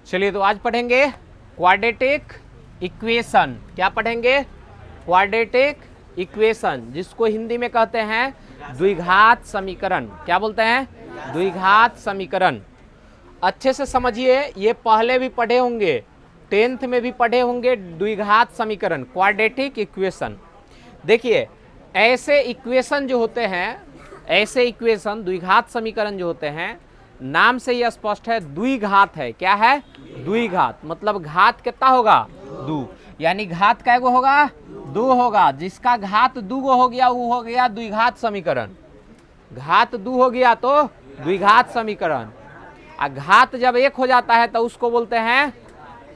चलिए तो आज पढ़ेंगे क्वाड्रेटिक इक्वेशन। क्या पढ़ेंगे? क्वाड्रेटिक इक्वेशन, जिसको हिंदी में कहते हैं द्विघात समीकरण। क्या बोलते हैं? द्विघात समीकरण। अच्छे से समझिए, ये पहले भी पढ़े होंगे, 10th में भी पढ़े होंगे द्विघात समीकरण, क्वाड्रेटिक इक्वेशन। देखिए, ऐसे इक्वेशन जो होते हैं, ऐसे इक्वेशन द्विघात समीकरण जो होते हैं, नाम से ही स्पष्ट है द्विघात है। क्या है? द्विघात। मतलब घात कितना होगा? 2। यानी घात कैगो होगा? 2 होगा। जिसका घात 2 हो गया वो हो गया द्विघात समीकरण। घात 2 हो गया तो द्विघात समीकरण। और घात जब 1 हो जाता है तो उसको बोलते हैं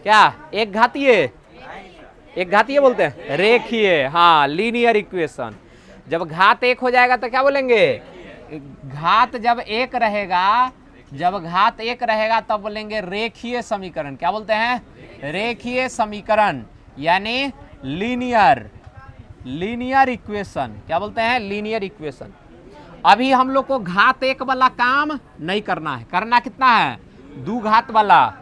क्या? एक घातीय। एक घातीय बोलते हैं, रेखीय। हाँ, लीनियर इक्वेशन। जब घात 1 हो जाएगा तो क्या बोलेंगे? घात जब 1 रहेगा, जब घात 1 रहेगा तब बोलेंगे रेखीय समीकरण। क्या बोलते हैं? रेखीय समीकरण, यानी लीनियर इक्वेशन। क्या बोलते हैं? Linear equation. अभी हम लोग को घात 1 वाला काम नहीं करना है। करना कितना है? 2 घात वाला।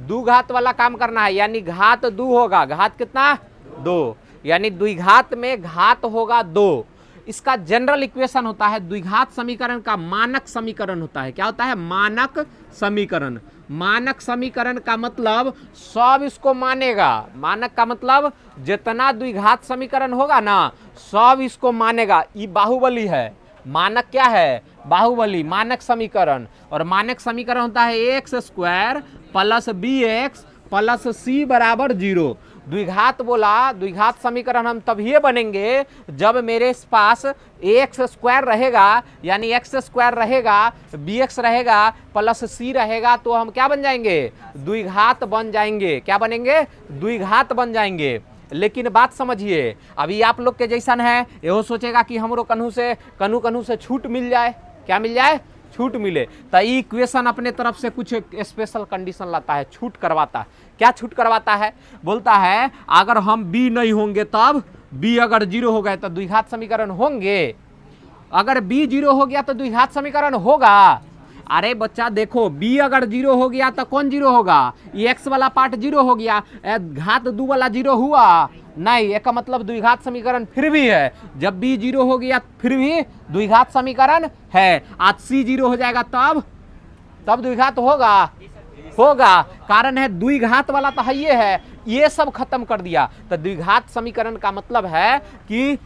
2 घात वाला काम करना है, यानी घात 2 होगा। घात कितना? 2। यानी द्विघात में घात होगा 2। इसका जनरल इक्वेशन होता है, द्विघात समीकरण का मानक समीकरण होता है। क्या होता है? मानक समीकरण। मानक समीकरण का मतलब सब इसको मानेगा। मानक का मतलब जितना द्विघात समीकरण होगा ना, सब इसको मानेगा। ये बाहुबली है। मानक क्या है? बाहुबली, मानक समीकरण। और मानक समीकरण होता है x square plus b x plus c बराबर 0। द्विघात बोला, द्विघात समीकरण हम तभी बनेंगे जब मेरे पास एक्स स्क्वायर रहेगा, यानी एक्स स्क्वायर रहेगा, बी एक्स रहेगा, प्लस सी रहेगा, तो हम क्या बन जाएंगे? द्विघात बन जाएंगे। क्या बनेंगे? द्विघात बन जाएंगे। लेकिन बात समझिए, अभी आप लोग के जैसन है, यहो सोचेगा कि हमरो कन्हू से छूट मिल जाए। क्या मिल जाए? छूट मिले। तो इक्वेशन अपने तरफ से कुछ स्पेशल कंडीशन लाता है, छूट करवाता है। क्या छूट करवाता है? बोलता है अगर हम बी नहीं होंगे तब, बी अगर 0 हो गए तो द्विघात समीकरण होंगे। अगर बी 0 हो गया तो द्विघात समीकरण होगा। अरे बच्चा देखो, b अगर 0 हो गया तो कौन 0 होगा? ये x वाला पार्ट 0 हो गया, घात 2 वाला 0 हुआ नहीं। एक का मतलब द्विघात समीकरण फिर भी है। जब b 0 हो गया फिर भी द्विघात समीकरण है। आज c 0 हो जाएगा तब द्विघात होगा। कारण है द्विघात वाला तो है, ये सब खत्म कर दिया। तो द्विघात समीकरण का मतलब है कि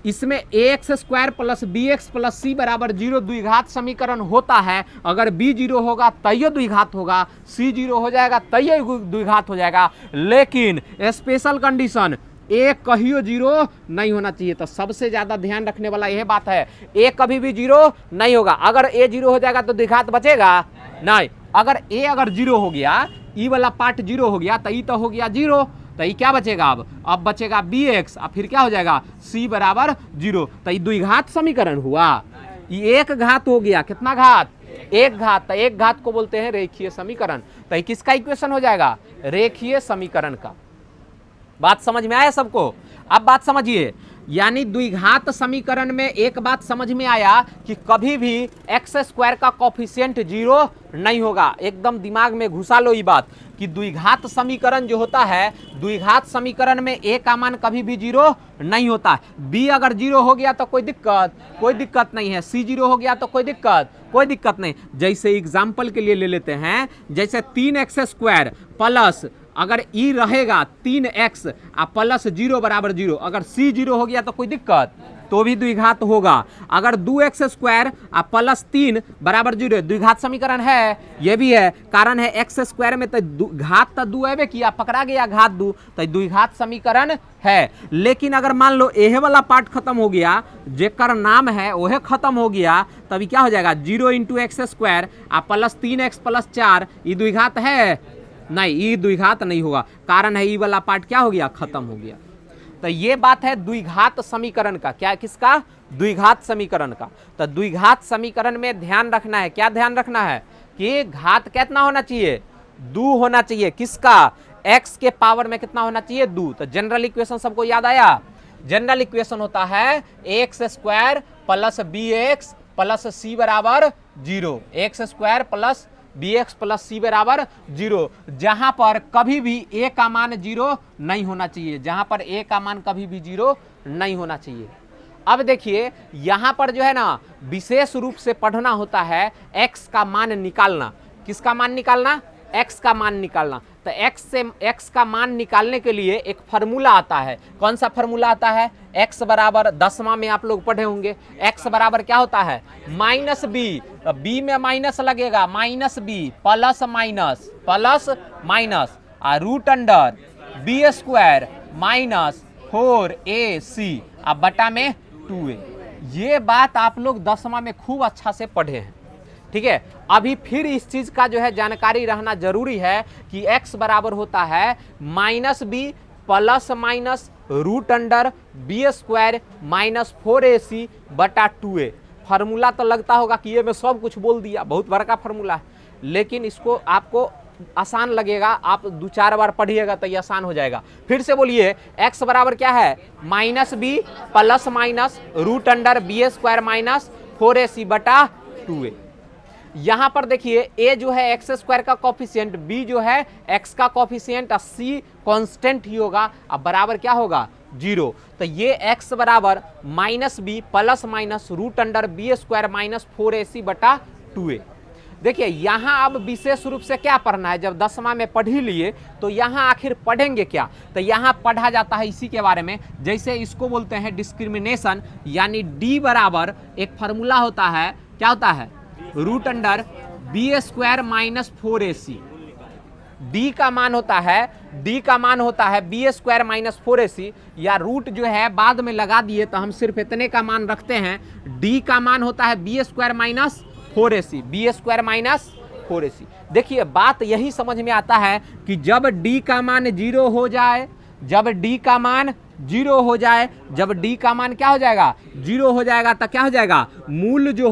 इसमें x square plus b x plus c बराबर 0 द्विघात समीकरण होता है। अगर बी 0 होगा तैयो द्विघात होगा, सी 0 हो जाएगा तैयो द्विघात हो जाएगा। लेकिन स्पेशल कंडीशन, एक कहियो 0 नहीं होना चाहिए। तो सबसे ज्यादा ध्यान रखने वाला यह बात है, एक कभी भी 0 नहीं होगा। अगर ए 0 हो जाएगा तो द्विघात बचेगा नहीं। अगर ए अगर 0 हो गया, ई वाला पार्ट 0 हो गया, तो ई तो हो गया 0, तो ये क्या बचेगा? अब बचेगा बी एक्स, अब फिर क्या हो जाएगा? सी बराबर 0। तो ये द्विघात समीकरण हुआ। ये एक घात हो गया। कितना घात? एक घात। तो एक घात को बोलते हैं रेखीय समीकरण। तो ये किसका इक्वेशन हो जाएगा? रेखीय समीकरण का। बात समझ में आया सबको? अब बात समझिए, यानी द्विघात समीकरण में एक बात समझ में आया कि कभी भी एक्स स्क्वायर का कोफिशिएंट 0 नहीं होगा। एकदम दिमाग में घुसा लो ये बात कि द्विघात समीकरण जो होता है, द्विघात समीकरण में ए का मान कभी भी 0 नहीं होता। बी अगर 0 हो गया तो कोई दिक्कत नहीं है। सी 0 हो गया तो कोई दिक्कत नहीं। जैसे एग्जाम्पल के लिए ले लेते हैं, जैसे 3x स्क्वायर प्लस अगर ई रहेगा 3x प्लस 0 बराबर 0, अगर सी 0 हो गया तो कोई दिक्कत, तो भी द्विघात होगा। अगर 2x स्क्वायर प्लस 3 बराबर 0 द्विघात समीकरण है, ये भी है। कारण है एक्स स्क्वायर में तो घात तो 2 है किया, पकड़ा गया घात 2, तो द्विघात समीकरण है। लेकिन अगर मान लो एहे वाला पार्ट खत्म हो गया, जेकर नाम है वह खत्म हो गया, तभी क्या हो जाएगा? 0 into x square plus 3x plus 4, ये द्विघात है नहीं, ये द्विघात नहीं होगा। कारण है ये वाला पार्ट क्या हो गया? खत्म हो गया। तो ये बात है द्विघात समीकरण का। क्या? किसका? द्विघात समीकरण का। तो द्विघात समीकरण में ध्यान रखना है। क्या ध्यान रखना है? कि घात कितना होना चाहिए? 2 होना चाहिए। किसका? x के पावर में कितना होना चाहिए? 2। तो जनरल इक्वेशन सबको याद आया? जनरल इक्वेशन होता है x square plus b x plus c बराबर 0। X square plus b x plus c बराबर 0, जहां पर कभी भी ए का मान 0 नहीं होना चाहिए, जहां पर ए का मान कभी भी 0 नहीं होना चाहिए। अब देखिए यहां पर जो है ना विशेष रूप से पढ़ना होता है x का मान निकालना। किसका मान निकालना? x का मान निकालना। तो x से x का मान निकालने के लिए एक फार्मूला आता है। कौन सा फार्मूला आता है? x बराबर 10वां में आप लोग पढ़े होंगे, x बराबर क्या होता है? Minus B. बी में माइनस लगेगा, minus B plus minus plus minus root under B square minus 4ac अब बटा में 2a। ये बात आप लोग 10वां में खूब अच्छा से पढ़े हैं, ठीक है। अभी फिर इस चीज का जो है जानकारी रहना जरूरी है कि x बराबर होता है minus B plus minus root under B square minus 4ac बटा 2a। फार्मूला तो लगता होगा कि ये मैं सब कुछ बोल दिया, बहुत बड़ा का फार्मूला है, लेकिन इसको आपको आसान लगेगा, आप 2-4 बार पढ़िएगा तो ये आसान हो जाएगा। फिर से बोलिए, x बराबर क्या है? Minus B plus minus root under B square minus 4ac बटा 2a। यहां पर देखिए a जो है एक्स स्क्वायर का कॉफिशिएंट, b जो है x का कॉफिशिएंट, c कांस्टेंट ही होगा। अब बराबर क्या होगा? 0। तो ये x बराबर minus B plus minus root under B square minus 4ac बटा 2a। देखिए यहाँ अब विशेष रूप से क्या पढ़ना है, जब 10वां में पढ़ ही लिए तो यहाँ आखिर पढ़ेंगे क्या? तो यहाँ पढ़ा जाता है इसी के बारे में, जैसे इसको बोलते हैं डिस्क्रिमिनेशन, यानी d बराबर एक फार्मूला होता है, क्या होता है? Root under B square minus 4ac। d का मान होता है बी स्क्वायर माइनस 4ac, या रूट जो है बाद में लगा दिए तो हम सिर्फ इतने का मान रखते हैं। d का मान होता है B square minus 4ac, B square minus 4ac। देखिए बात यही समझ में आता है कि जब d का मान 0 हो जाए, जब d का मान 0 हो जाए, जब d का मान क्या हो जाएगा? 0 हो जाएगा, तो क्या हो जाएगा? मूल जो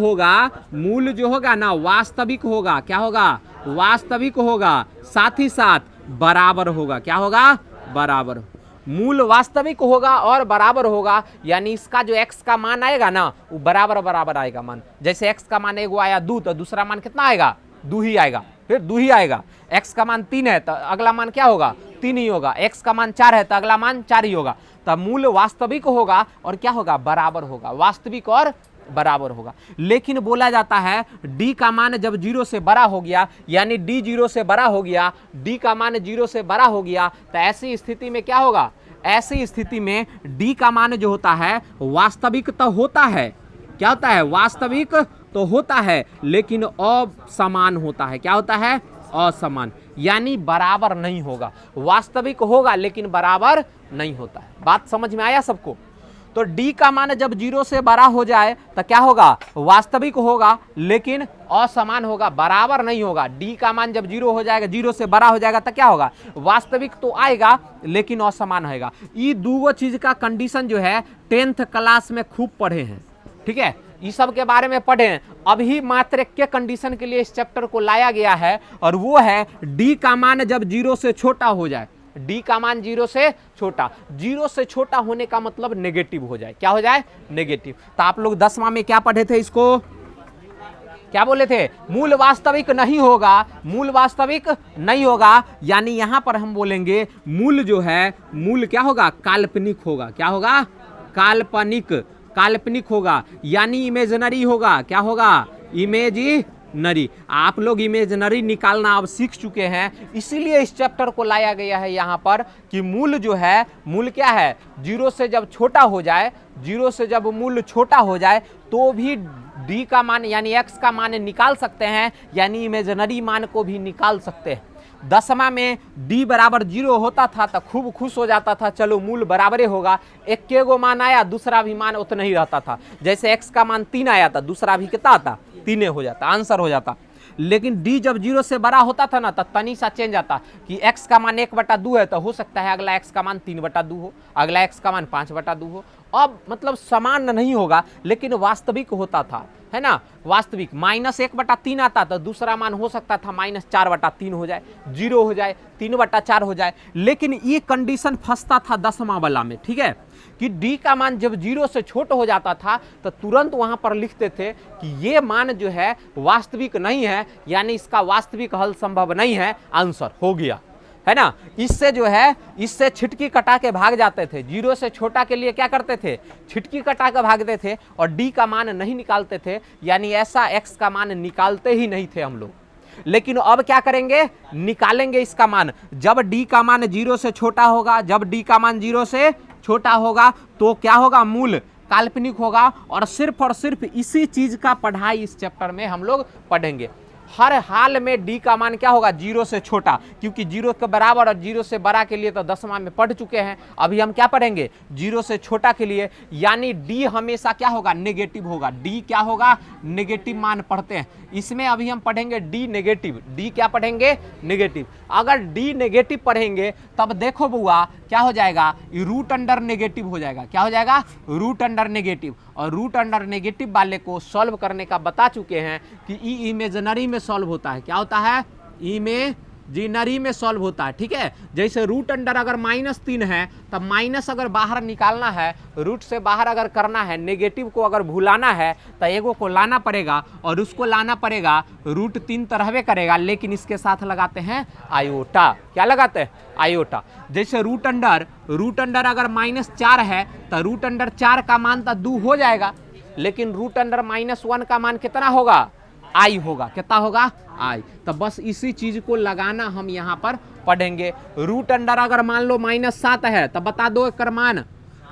होगा ना वास्तविक होगा। क्या होगा? वास्तविक होगा, साथ ही साथ बराबर होगा। क्या होगा? बराबर। मूल वास्तविक होगा और बराबर होगा, यानी इसका जो x का मान आएगा ना वो बराबर आएगा मान। जैसे x का मान एगो आया 2, तो दूसरा मान कितना आएगा? 2 ही आएगा, फिर 2 ही आएगा। x का मान 3 है तो अगला मान क्या होगा? 3 ही होगा। x का मान 4 है तो अगला मान 4 ही होगा। तब मूल वास्तविक होगा और क्या होगा? बराबर होगा, वास्तविक और बराबर होगा। लेकिन बोला जाता है d का मान जब 0 से बड़ा हो गया, यानी d 0 से बड़ा हो गया, d का मान 0 से बड़ा हो गया, तो ऐसी स्थिति में क्या होगा? ऐसी स्थिति में d का मान जो होता है वास्तविक तो होता है। क्या होता है? वास्तविक तो होता है, लेकिन असमान होता है। क्या होता है? असमान, यानी बराबर नहीं होगा। वास्तविक होगा लेकिन बराबर नहीं होता है। बात समझ में आया सबको? तो d का मान जब 0 से बड़ा हो जाए तो क्या होगा? वास्तविक होगा लेकिन असमान होगा, बराबर नहीं होगा। d का मान जब 0 हो जाएगा, 0 से बड़ा हो जाएगा तो क्या होगा? वास्तविक तो आएगा लेकिन असमान होगा। ये दो चीज का कंडीशन जो है 10th क्लास में खूब पढ़े हैं, ठीक है, इस सब के बारे में पढ़े हैं। अभी मात्र के कंडीशन के लिए इस चैप्टर को लाया गया है, और वो है d का मान जब 0 से छोटा हो जाए। d का मान 0 से छोटा, 0 से छोटा होने का मतलब नेगेटिव हो जाए। क्या हो जाए? नेगेटिव। तो आप लोग 10वां में क्या पढ़े थे? इसको क्या बोले थे? मूल वास्तविक नहीं होगा, मूल वास्तविक नहीं होगा, यानी यहां पर हम बोलेंगे मूल जो है, मूल क्या होगा? काल्पनिक होगा। क्या होगा? काल्पनिक होगा, यानी इमेजिनरी होगा। क्या होगा? इमेजिनरी। आप लोग इमेजिनरी निकालना अब सीख चुके हैं, इसीलिए इस चैप्टर को लाया गया है यहाँ पर कि मूल जो है, मूल क्या है? 0 से जब छोटा हो जाए, 0 से जब मूल छोटा हो जाए तो भी d का मान यानी x का मान निकाल सकते हैं, यानी इमेजिनरी मान को भी निकाल सकते हैं। 10वां में d बराबर 0 होता था तो खूब खुश हो जाता था, चलो मूल बराबरे होगा। एक के गो मान आया, दूसरा भी मान उतना ही रहता था। जैसे x का मान 3 आया था, दूसरा भी कितना आता? 3 हो जाता, आंसर हो जाता। लेकिन d जब 0 से बड़ा होता था ना, तो तनी सा चेंज आता कि x का मान 1/2 है, तो हो सकता है अगला x का मान 3/2 हो, अगला x का मान 5/2 हो, अब मतलब समान नहीं होगा लेकिन वास्तविक होता था, है ना, वास्तविक। -1/3 आता तो दूसरा मान हो सकता था -4/3 हो जाए, 0 हो जाए, 3/4 हो जाए। लेकिन ये कंडीशन फंसता था 10वां वाला में, ठीक है, कि डी का मान जब 0 से छोटा हो जाता था तो तुरंत वहां पर लिखते थे कि ये मान जो है वास्तविक नहीं है, यानी इसका वास्तविक हल संभव नहीं है, आंसर हो गया, है ना। इससे जो है, इससे छिटकी कटा के भाग जाते थे। 0 से छोटा के लिए क्या करते थे, छिटकी कटा के भागते थे और डी का मान नहीं निकालते थे, यानी ऐसा एक्स का मान निकालते ही नहीं थे हम लोग। लेकिन अब क्या करेंगे, निकालेंगे इसका मान। जब डी का मान 0 से छोटा होगा, जब डी का मान 0 से छोटा होगा तो क्या होगा, मूल काल्पनिक होगा। और सिर्फ इसी चीज का पढ़ाई इस चैप्टर में हम लोग पढ़ेंगे। हर हाल में डी का मान क्या होगा, 0 से छोटा, क्योंकि 0 के बराबर और 0 से बड़ा के लिए तो 10वां में पढ़ चुके हैं। अभी हम क्या पढ़ेंगे, 0 से छोटा के लिए, यानी डी हमेशा क्या होगा, नेगेटिव होगा। डी क्या होगा, नेगेटिव मान पढ़ते हैं। इसमें अभी हम पढ़ेंगे डी नेगेटिव। डी क्या पढ़ेंगे, नेगेटिव। अगर डी नेगेटिव पढ़ेंगे तब देखो बुआ क्या हो जाएगा, रूट अंडर नेगेटिव हो जाएगा। क्या हो जाएगा, रूट अंडर नेगेटिव। और रूट अंडर नेगेटिव वाले को सॉल्व करने का बता चुके हैं कि ई इमेजिनरी में सॉल्व होता है। क्या होता है, इमेजिनरी में सॉल्व होता है, ठीक है। जैसे रूट अंडर अगर -3 है तब माइनस अगर बाहर निकालना है, रूट से बाहर अगर करना है, नेगेटिव को अगर भुलाना है तो एगो को लाना पड़ेगा और उसको लाना पड़ेगा, √3 तरहवे करेगा, लेकिन इसके साथ लगाते हैं आयोटा। क्या लगाते हैं, आयोटा। जैसे रूट अंडर अगर -4 है तो रूट अंडर 4 का मान तो 2 हो जाएगा, लेकिन रूट अंडर -1 का मान कितना होगा, आई होगा। कितना होगा, आई। तो बस इसी चीज को लगाना हम यहाँ पर पढ़ेंगे। रूट अंडर अगर मान लो -7 है तो बता दो एक मान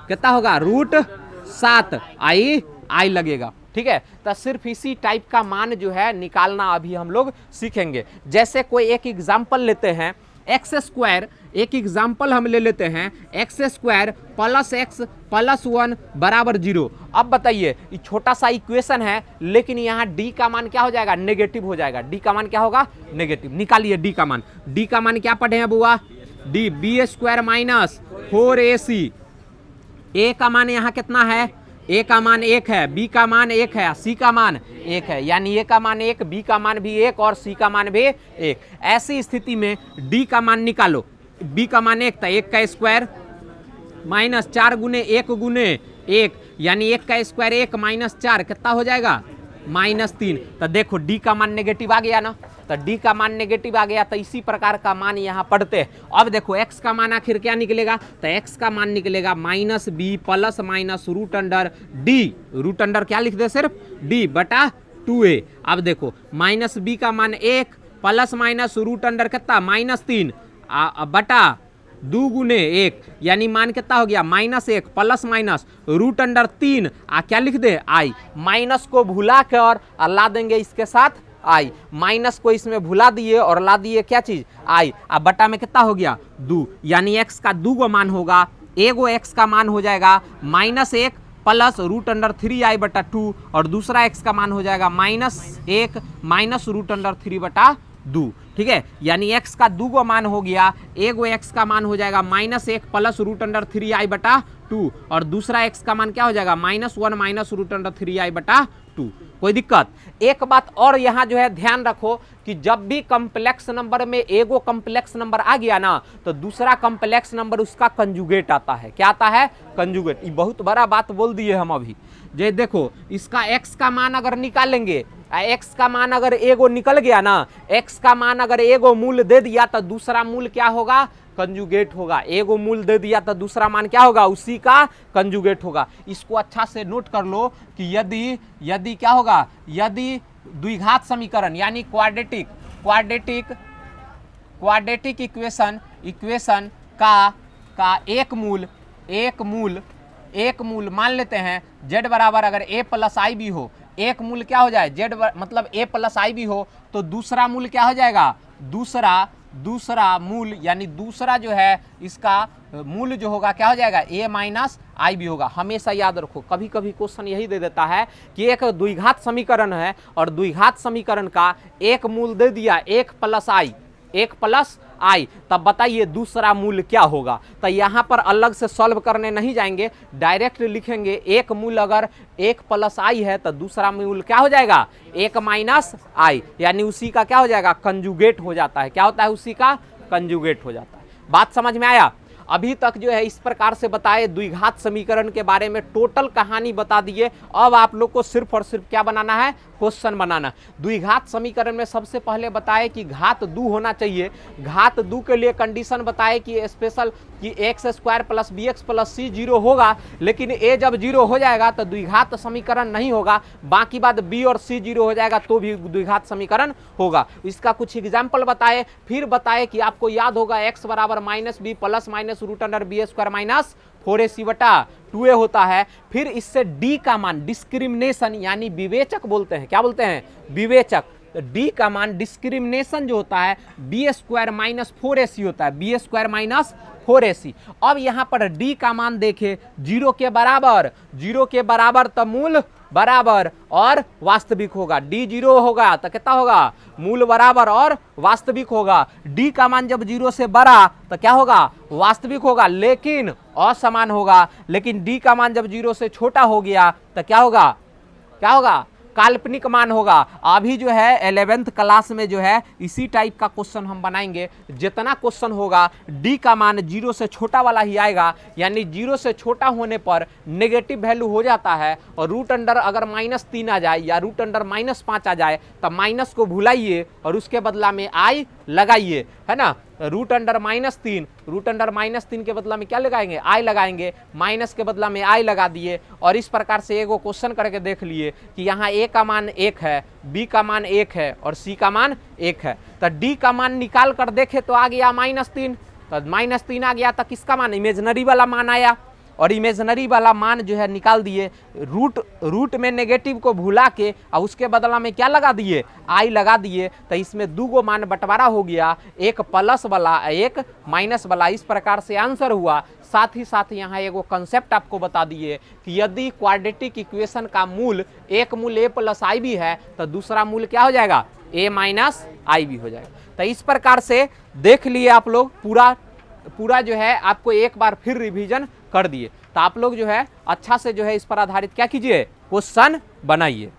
कितना होगा, √7 आई लगेगा, ठीक है। तो सिर्फ इसी टाइप का मान जो है निकालना अभी हम लोग सीखेंगे। जैसे कोई एक एग्जाम्पल लेते हैं, x², एक एग्जाम्पल हम ले लेते हैं, x² + x + 1 = 0। अब बताइए, ये छोटा सा इक्वेशन है लेकिन यहाँ d का मान क्या हो जाएगा, नेगेटिव हो जाएगा। d का मान क्या होगा, नेगेटिव। निकालिए d का मान। d का मान क्या पढ़े हैं बुआ, d b² - 4ac। a का मान यहाँ कितना है, a का मान 1 है, b का मान 1 है, c का मान 1 है, यानी a का मान 1, b का मान भी 1 और c का मान भी 1। ऐसी स्थिति में d का मान निकालो। b का मान 1 था, 1 का स्क्वायर -4 गुने 1 गुने 1, यानी 1 का स्क्वायर 1 -4 कितना हो जाएगा, -3। तो देखो d का मान नेगेटिव आ गया ना, तो d का मान नेगेटिव आ गया। तो इसी प्रकार का मान यहाँ पढ़ते हैं। अब देखो x का मान आखिर क्या निकलेगा, तो x का मान निकलेगा -b ± root under d। Root under क्या लिख दे, सिर्फ d/2a। अब देखो -b का मान 1 ± रूट अंडर कितना, -3 बटा 2 गुने 1, यानी मान कितना हो गया, -1 ± रूट अंडर 3 क्या लिख दे, आई। माइनस को भुला कर ला देंगे इसके साथ आई, माइनस को इसमें भुला दिए और ला दिए क्या चीज, आई। अब बटा में कितना हो गया, 2, यानी x का 2 गो मान होगा। एगो x का मान हो जाएगा -1 + रूट अंडर 3i/2 और दूसरा x का मान हो जाएगा -1 - रूट अंडर 3/2, ठीक है। यानी x का 2 गो मान हो गया। एगो x का मान हो जाएगा -1 + रूट अंडर 3i/2 और दूसरा x का मान क्या हो जाएगा, -1 - रूट अंडर 3i/2। कोई दिक्कत। एक बात और यहाँ जो है ध्यान रखो कि जब भी कम्प्लेक्स नंबर में एगो कम्प्लेक्स नंबर आ गया ना तो दूसरा कम्प्लेक्स नंबर उसका कंजुगेट आता है। क्या आता है, कंजुगेट। ये बहुत बड़ा बात बोल दिए हम अभी। जे देखो, इसका x का मान अगर निकालेंगे, x का मान अगर एगो निकल गया ना, x का मान अगर एगो मूल दे दिया तो दूसरा मूल क्या होगा, कंजुगेट होगा। एगो मूल दे दिया तो दूसरा मान क्या होगा, उसी का कंजुगेट होगा। इसको अच्छा से नोट कर लो कि यदि क्या होगा, यदि द्विघात समीकरण यानी क्वाड्रेटिक इक्वेशन का एक मूल मान लेते हैं z बराबर अगर a + i भी हो, एक मूल क्या हो जाए, z मतलब a + i भी हो, तो दूसरा मूल क्या हो जाएगा, दूसरा मूल यानी दूसरा जो है इसका मूल जो होगा क्या हो जाएगा, a - i भी होगा। हमेशा याद रखो, कभी कभी क्वेश्चन यही दे देता है कि एक द्विघात समीकरण है और द्विघात समीकरण का एक मूल दे दिया 1 + i, आई, तब बताइए दूसरा मूल क्या होगा। तो यहाँ पर अलग से सॉल्व करने नहीं जाएंगे, डायरेक्ट लिखेंगे एक मूल अगर 1 प्लस आई है तो दूसरा मूल क्या हो जाएगा 1 माइनस आई, यानी उसी का क्या हो जाएगा कंजुगेट हो जाता है। क्या होता है उसी का कंजुगेट हो जाता है। बात समझ में आया। अभी तक जो है इस प्रकार से बताए द्विघात समीकरण के बारे में टोटल कहानी बता दिए। अब आप लोग को सिर्फ और सिर्फ क्या बनाना है क्वेश्चन बनाना। द्विघात समीकरण में सबसे पहले बताए कि घात 2 होना चाहिए। घात 2 के लिए कंडीशन बताए कि स्पेशल कि x square plus b x plus c 0 होगा, लेकिन ए जब 0 हो जाएगा तो द्विघात समीकरण नहीं होगा, बाकी बात बी और सी 0 हो जाएगा तो भी द्विघात समीकरण होगा। इसका कुछ एग्जाम्पल बताए, फिर बताए कि आपको याद होगा एक्स बराबर minus B plus minus root under B square minus 4ac बटा 2a होता है। फिर इससे डी का मान डिस्क्रिमिनेशन यानी विवेचक बोलते हैं, क्या बोलते हैं विवेचक। डी का मान डिस्क्रिमिनेशन जो होता है बी स्क्वायर माइनस 4ac होता है, बी स्क्वायर माइनस 4ac। अब यहाँ पर डी का मान देखे 0 के बराबर, 0 के बराबर तो मूल बराबर और वास्तविक होगा। डी 0 होगा तो कितना होगा मूल बराबर और वास्तविक होगा। डी का मान जब 0 से बड़ा तो क्या होगा वास्तविक होगा लेकिन असमान होगा। लेकिन डी का मान जब 0 से छोटा हो गया तो क्या होगा, क्या होगा काल्पनिक मान होगा। अभी जो है 11th क्लास में जो है इसी टाइप का क्वेश्चन हम बनाएंगे। जितना क्वेश्चन होगा डी का मान 0 से छोटा वाला ही आएगा, यानी 0 से छोटा होने पर नेगेटिव वैल्यू हो जाता है। और रूट अंडर अगर -3 आ जाए या रूट अंडर -5 आ जाए तब माइनस को भुलाइए और उसके बदला में आई लगाइए, है ना। रूट अंडर -3, रूट अंडर -3 के बदला में क्या लगाएंगे आई लगाएंगे, माइनस के बदला में आई लगा दिए। और इस प्रकार से एगो क्वेश्चन करके देख लिए कि यहाँ ए का मान 1 है, बी का मान 1 है और सी का मान 1 है। तो डी का मान निकाल कर देखे तो आ गया -3, तो -3 आ गया तो किसका मान इमेजनरी वाला मान आया। और इमेजनरी वाला मान जो है निकाल दिए, रूट में नेगेटिव को भुला के और उसके बदला में क्या लगा दिए आई लगा दिए। तो इसमें 2 मान बंटवारा हो गया, एक प्लस वाला एक माइनस वाला। इस प्रकार से आंसर हुआ। साथ ही साथ यहाँ एगो कंसेप्ट आपको बता दिए कि यदि क्वाड्रेटिक इक्वेशन का मूल एक मूल ए प्लस आई भी है तो दूसरा मूल क्या हो जाएगा ए माइनस आई भी हो जाएगा। तो इस प्रकार से देख लिए आप लोग, पूरा जो है आपको एक बार फिर रिवीजन कर दिए। तो आप लोग जो है अच्छा से जो है इस पर आधारित क्या कीजिए क्वेश्चन बनाइए।